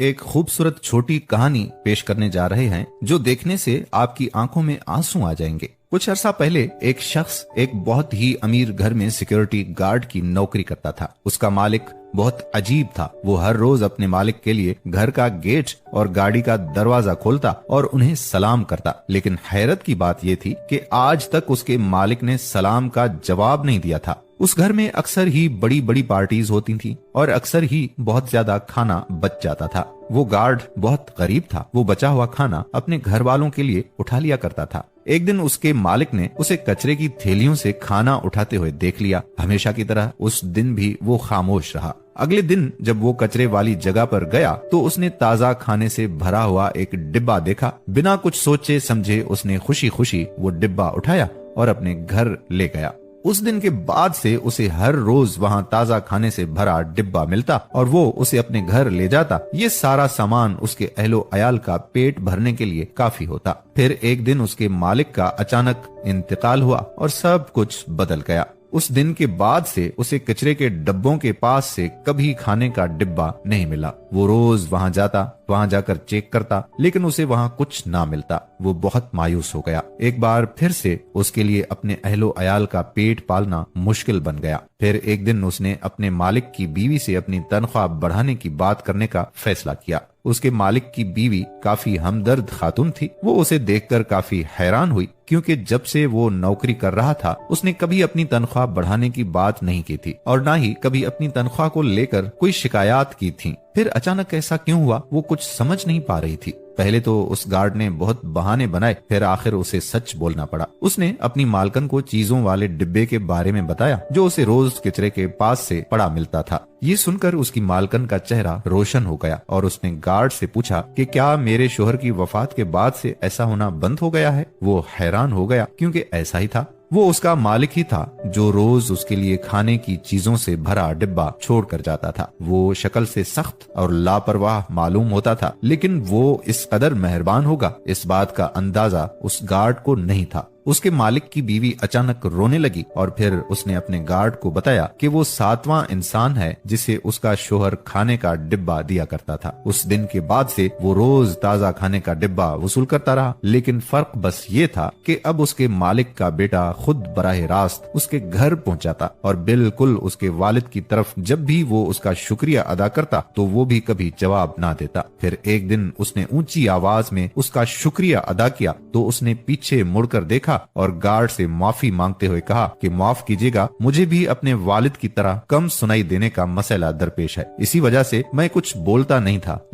एक खूबसूरत छोटी कहानी पेश करने जा रहे हैं जो देखने से आपकी आंखों में आंसू आ जाएंगे। कुछ अरसा पहले एक शख्स एक बहुत ही अमीर घर में सिक्योरिटी गार्ड की नौकरी करता था। उसका मालिक बहुत अजीब था। वो हर रोज अपने मालिक के लिए घर का गेट और गाड़ी का दरवाजा खोलता और उन्हें सलाम करता, लेकिन हैरत की बात ये थी कि आज तक उसके मालिक ने सलाम का जवाब नहीं दिया था। उस घर में अक्सर ही बड़ी बड़ी पार्टीज होती थी और अक्सर ही बहुत ज्यादा खाना बच जाता था। वो गार्ड बहुत गरीब था। वो बचा हुआ खाना अपने घर वालों के लिए उठा लिया करता था। एक दिन उसके मालिक ने उसे कचरे की थैलियों से खाना उठाते हुए देख लिया। हमेशा की तरह उस दिन भी वो खामोश रहा। अगले दिन जब वो कचरे वाली जगह पर गया तो उसने ताजा खाने से भरा हुआ एक डिब्बा देखा। बिना कुछ सोचे समझे उसने खुशी खुशी वो डिब्बा उठाया और अपने घर ले गया। उस दिन के बाद से उसे हर रोज वहाँ ताजा खाने से भरा डिब्बा मिलता और वो उसे अपने घर ले जाता। ये सारा सामान उसके अहलो अयाल का पेट भरने के लिए काफी होता। फिर एक दिन उसके मालिक का अचानक इंतकाल हुआ और सब कुछ बदल गया। उस दिन के बाद से उसे कचरे के डब्बों के पास से कभी खाने का डिब्बा नहीं मिला। वो रोज वहाँ जाता, वहाँ जाकर चेक करता, लेकिन उसे वहाँ कुछ ना मिलता। वो बहुत मायूस हो गया। एक बार फिर से उसके लिए अपने अहलो अयाल का पेट पालना मुश्किल बन गया। फिर एक दिन उसने अपने मालिक की बीवी से अपनी तनख्वाह बढ़ाने की बात करने का फैसला किया। उसके मालिक की बीवी काफी हमदर्द खातून थी। वो उसे देखकर काफी हैरान हुई, क्योंकि जब से वो नौकरी कर रहा था उसने कभी अपनी तनख्वाह बढ़ाने की बात नहीं की थी और ना ही कभी अपनी तनख्वाह को लेकर कोई शिकायत की थी। फिर अचानक ऐसा क्यों हुआ वो कुछ समझ नहीं पा रही थी। पहले तो उस गार्ड ने बहुत बहाने बनाए, फिर आखिर उसे सच बोलना पड़ा। उसने अपनी मालकन को चीजों वाले डिब्बे के बारे में बताया जो उसे रोज कचरे के पास से पड़ा मिलता था। ये सुनकर उसकी मालकन का चेहरा रोशन हो गया और उसने गार्ड से पूछा कि क्या मेरे शोहर की वफात के बाद से ऐसा होना बंद हो गया है। वो हैरान हो गया, क्योंकि ऐसा ही था। वो उसका मालिक ही था जो रोज उसके लिए खाने की चीजों से भरा डिब्बा छोड़ कर जाता था। वो शक्ल से सख्त और लापरवाह मालूम होता था, लेकिन वो इस कदर मेहरबान होगा इस बात का अंदाजा उस गार्ड को नहीं था। उसके मालिक की बीवी अचानक रोने लगी और फिर उसने अपने गार्ड को बताया कि वो 7वां इंसान है जिसे उसका शोहर खाने का डिब्बा दिया करता था। उस दिन के बाद से वो रोज ताजा खाने का डिब्बा वसूल करता रहा, लेकिन फर्क बस ये था कि अब उसके मालिक का बेटा खुद बराह रास्त उसके घर पहुंचाता और बिल्कुल उसके वालिद की तरफ जब भी वो उसका शुक्रिया अदा करता तो वो भी कभी जवाब ना देता। फिर एक दिन उसने ऊंची आवाज में उसका शुक्रिया अदा किया तो उसने पीछे मुड़कर देखा और गार्ड से माफी मांगते हुए कहा कि माफ कीजिएगा, मुझे भी अपने वालिद की तरह कम सुनाई देने का मसला दरपेश है। इसी वजह से मैं कुछ बोलता नहीं था।